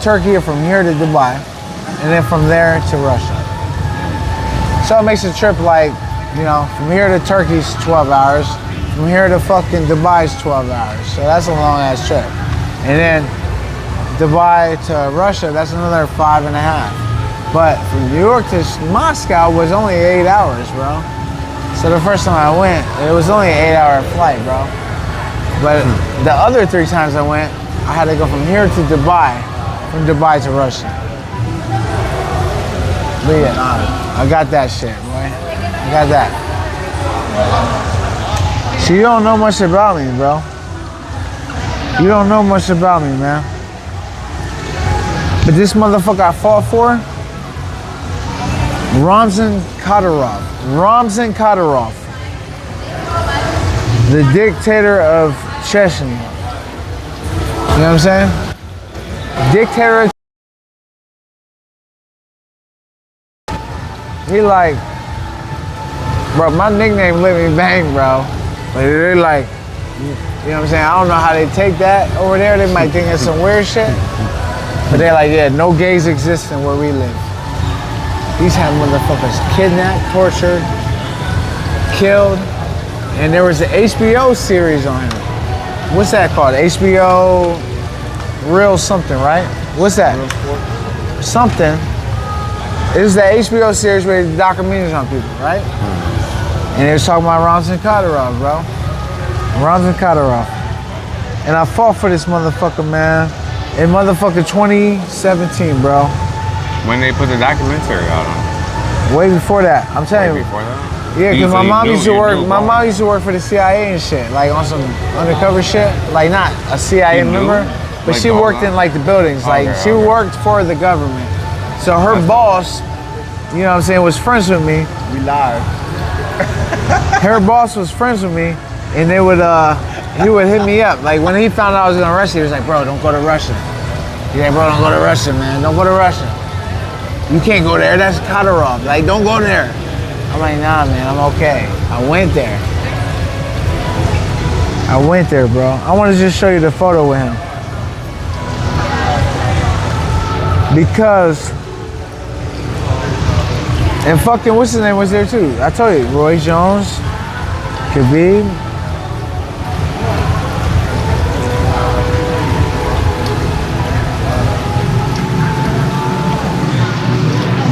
Turkey or from here to Dubai, and then from there to Russia. So it makes a trip like, you know, from here to Turkey's 12 hours, from here to fucking Dubai's 12 hours. So that's a long ass trip. And then Dubai to Russia, that's another 5.5. But from New York to Moscow was only 8 hours, bro. So the first time I went, it was only an 8-hour flight, bro. But the other 3 times I went, I had to go from here to Dubai, from Dubai to Russia. But yeah, I got that shit, boy. I got that. So you don't know much about me, bro. You don't know much about me, man. But this motherfucker I fought for, Ramzan Kadyrov. Ramzan Kadyrov. The dictator of Chechnya. You know what I'm saying? Dictator of He like, bro, my nickname Let Me Bang, bro. But they're like, you know what I'm saying? I don't know how they take that over there. They might think it's some weird shit. But they're like, yeah, no gays exist in where we live. These had motherfuckers kidnapped, tortured, killed. And there was an HBO series on him. What's that called? HBO Real something, right? What's that? Something. It was the HBO series where they documentaries on people, right? And they was talking about Ramzan Kadyrov, bro. Ramzan Kadyrov. And I fought for this motherfucker, man, in motherfucker 2017, bro. When they put the documentary out on it? Way before that. I'm telling you. Way before that? Yeah, because my mom used to work. My mom used to work for the CIA and shit, like on some undercover shit. Like not a CIA member, but she worked in like the buildings. Like she worked for the government. So her boss, you know what I'm saying, was friends with me. We live. Her boss was friends with me, and they would he would hit me up. Like when he found out I was gonna Russia, he was like, bro, don't go to Russia. He's like, bro, don't go to Russia, man. Don't go to Russia. You can't go there. That's Kadyrov. Like, don't go there. I'm like, nah, man, I'm okay. I went there. I went there, bro. I want to just show you the photo with him. Because, and fucking, what's his name was there too? I told you, Roy Jones, Khabib.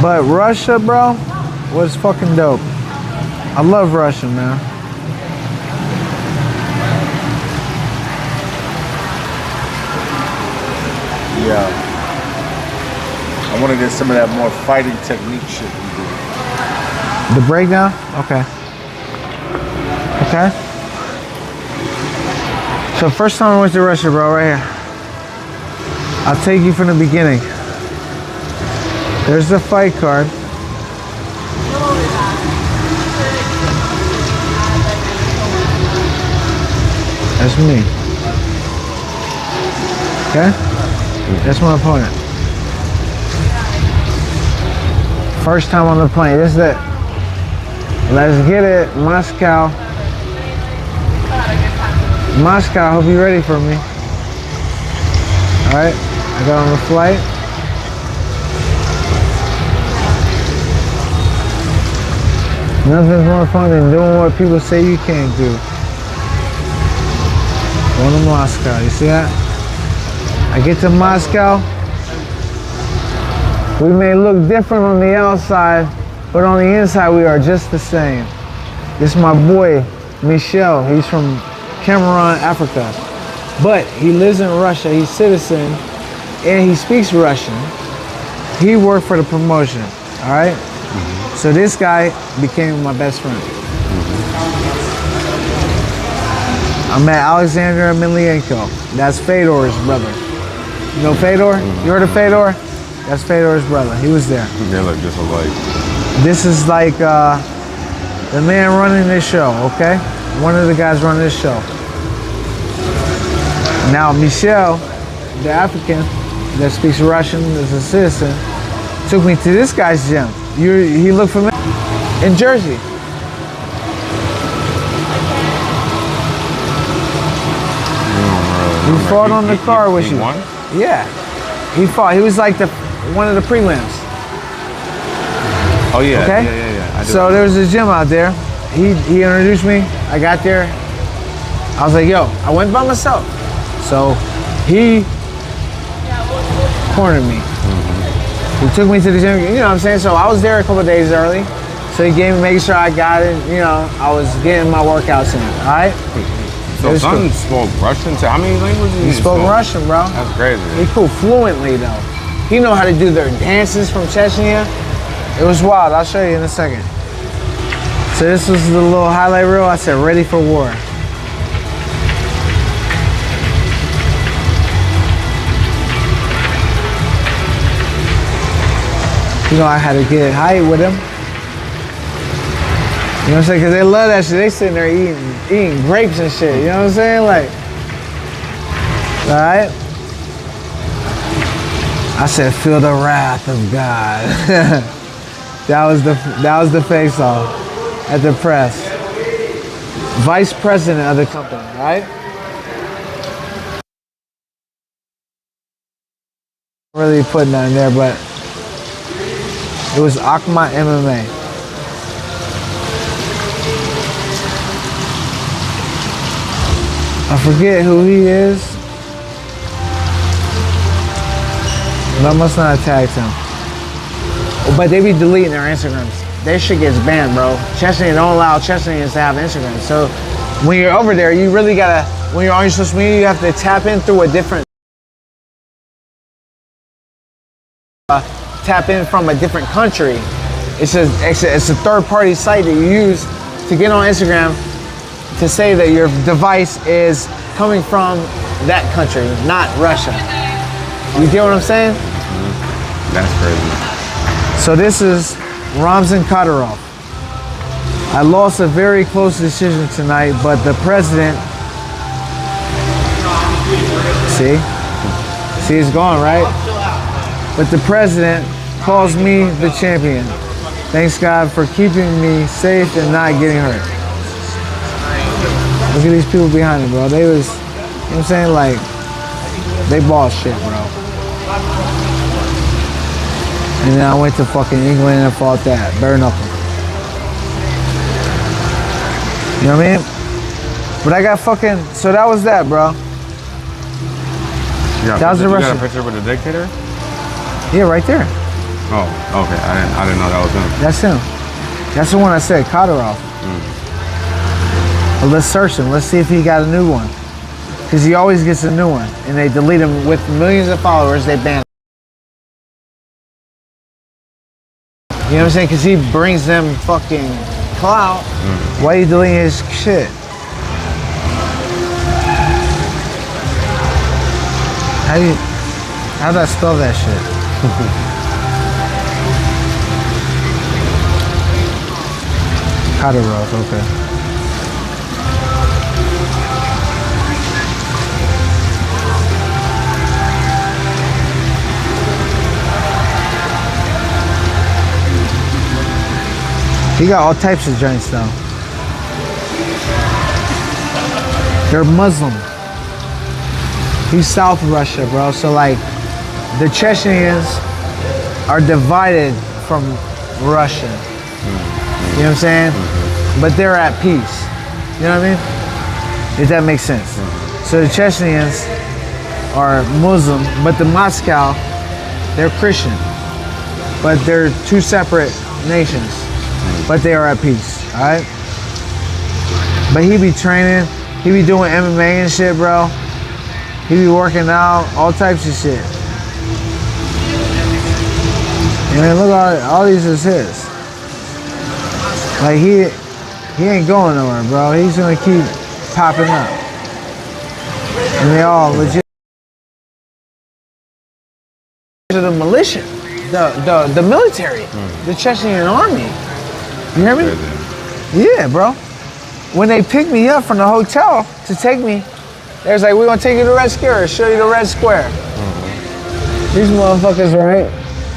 But Russia, bro, was fucking dope. I love Russia, man. Yeah. I want to get some of that more fighting technique shit we do. The breakdown? Okay. Okay. So first time I went to Russia, bro, right here. I'll take you from the beginning. There's the fight card. That's me. Okay? That's my opponent. First time on the plane. This is it. Let's get it. Moscow. Moscow, hope you're ready for me. Alright, I got on the flight. Nothing's more fun than doing what people say you can't do. Going to Moscow, you see that? I get to Moscow. We may look different on the outside, but on the inside we are just the same. This is my boy, Michel. He's from Cameroon, Africa. But he lives in Russia, he's citizen, and he speaks Russian. He worked for the promotion, all right? So this guy became my best friend. I met Alexander Emelianenko. That's Fedor's brother. You know Fedor? You heard of Fedor? That's Fedor's brother. He was there. They look just alike. This is like the man running this show, okay? One of the guys running this show. Now Michel, the African that speaks Russian, is a citizen, took me to this guy's gym. He looked familiar. In Jersey. He fought on the car with you. Won? Yeah. He fought. He was like one of the prelims. Oh yeah, Okay? yeah. I do. So there was this gym out there. He introduced me. I got there. I was like, yo, I went by myself. So he cornered me. He took me to the gym, you know what I'm saying? So I was there a couple of days early. So he gave me, making sure I got it, you know, I was getting my workouts in, all right? So son spoke Russian too. How many languages He spoke Russian, bro. That's crazy. He spoke fluently, though. He know how to do their dances from Chechnya. It was wild. I'll show you in a second. So this was the little highlight reel. I said, ready for war. You know, I had to get height with him. You know what I'm saying? Because they love that shit. They sitting there eating grapes and shit. You know what I'm saying? Like, all right? I said, feel the wrath of God. that was the face-off at the press. Vice president of the company, all right? Really putting that in there, but it was Akma MMA. I forget who he is, but I must not have tagged him. But they be deleting their Instagrams. Their shit gets banned, bro. Chechnya don't allow Chechnyans to have Instagram. So when you're over there, you really gotta, when you're on your social media, you have to tap in through a different, tap in from a different country. It's a third-party site that you use to get on Instagram to say that your device is coming from that country, not Russia. You get what I'm saying? That's crazy. So this is Ramzan Kadyrov. I lost a very close decision tonight, but the president, see it's gone, right? But the president calls me the champion. Thanks God for keeping me safe and not getting hurt. Look at these people behind me, bro. They was, you know what I'm saying? Like, they boss shit, bro. And then I went to fucking England and fought that. Bare knuckle. You know what I mean? But I got fucking, so that was that, bro. That was the Russian. You got a picture with the dictator? Yeah, right there. Oh, okay. I didn't know that was him. That's him. That's the one I said, Kadyrov. Well, let's search him. Let's see if he got a new one. Because he always gets a new one. And they delete him with millions of followers. They ban him. You know what I'm saying? Because he brings them fucking clout. Why are you deleting his shit? How do I spell that shit? Kadyrov, okay. He got all types of joints though. They're Muslim. He's South Russia, bro. So like, the Chechens are divided from Russia. You know what I'm saying? But they're at peace. You know what I mean? If that makes sense. So the Chechens are Muslim, but the Moscow, they're Christian. But they're two separate nations. But they are at peace, all right? But he be training, he be doing MMA and shit, bro. He be working out, all types of shit. And then look, all these is his. Like he ain't going nowhere, bro. He's gonna keep popping up. And they all legit. The militia, the military, the Chechen army. You hear me? Yeah, bro. When they picked me up from the hotel to take me, they was like, we're gonna take you to Red Square, show you the Red Square. These motherfuckers, right?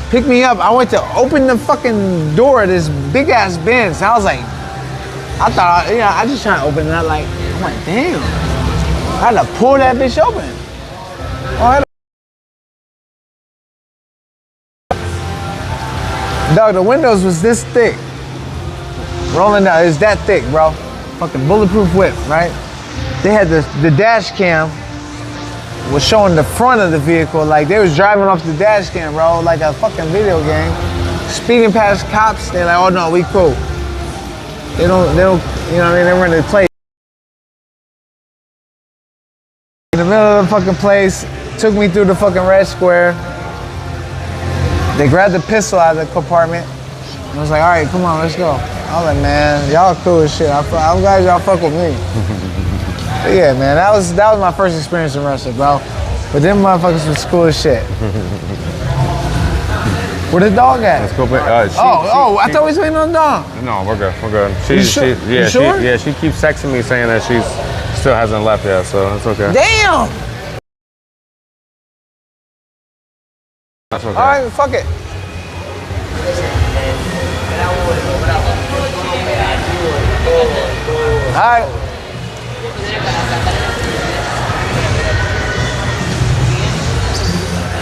Picked me up. I went to open the fucking door of this big ass Benz. I was like, I thought, I just trying to open it. I'm like, damn. I had to pull that bitch open. Oh, Dog, the windows was this thick. Rolling down, it's that thick, bro. Fucking bulletproof whip, right? They had the dash cam was showing the front of the vehicle, like they was driving off the dash cam, bro, like a fucking video game. Speeding past cops, they're like, oh no, we cool. They don't, you know what I mean? They were in the place. In the middle of the fucking place, took me through the fucking red square. They grabbed the pistol out of the compartment. And I was like, all right, come on, let's go. I was like, man, y'all cool as shit. I'm glad y'all fuck with me. But yeah, man, that was my first experience in wrestling, bro. But them motherfuckers was cool as shit. Where the dog at? Let's go. I thought we was waiting on the dog. No, we're good. We're good. You sure? She keeps texting me saying that she's still hasn't left yet, so it's okay. Damn. That's okay. All right, fuck it. All right.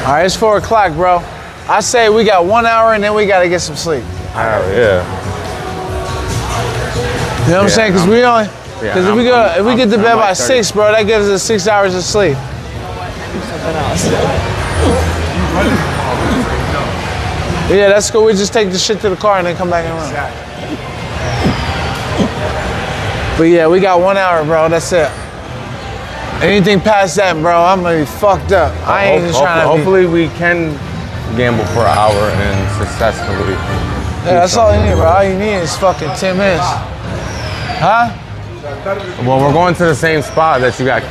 All right, it's 4 o'clock, bro. I say we got 1 hour and then we gotta get some sleep. Yeah. You know what I'm saying? Because if we get to bed by 6, bro, that gives us 6 hours of sleep. Yeah, that's cool. We just take the shit to the car and then come back and run. But yeah, we got 1 hour, bro. That's it. Anything past that, bro, I'm gonna be fucked up. I ain't even trying to. Hopefully, we can gamble for an hour and successfully. Yeah, that's all you need, bro. All you need is fucking 10 minutes. Huh? Well, we're going to the same spot that you got.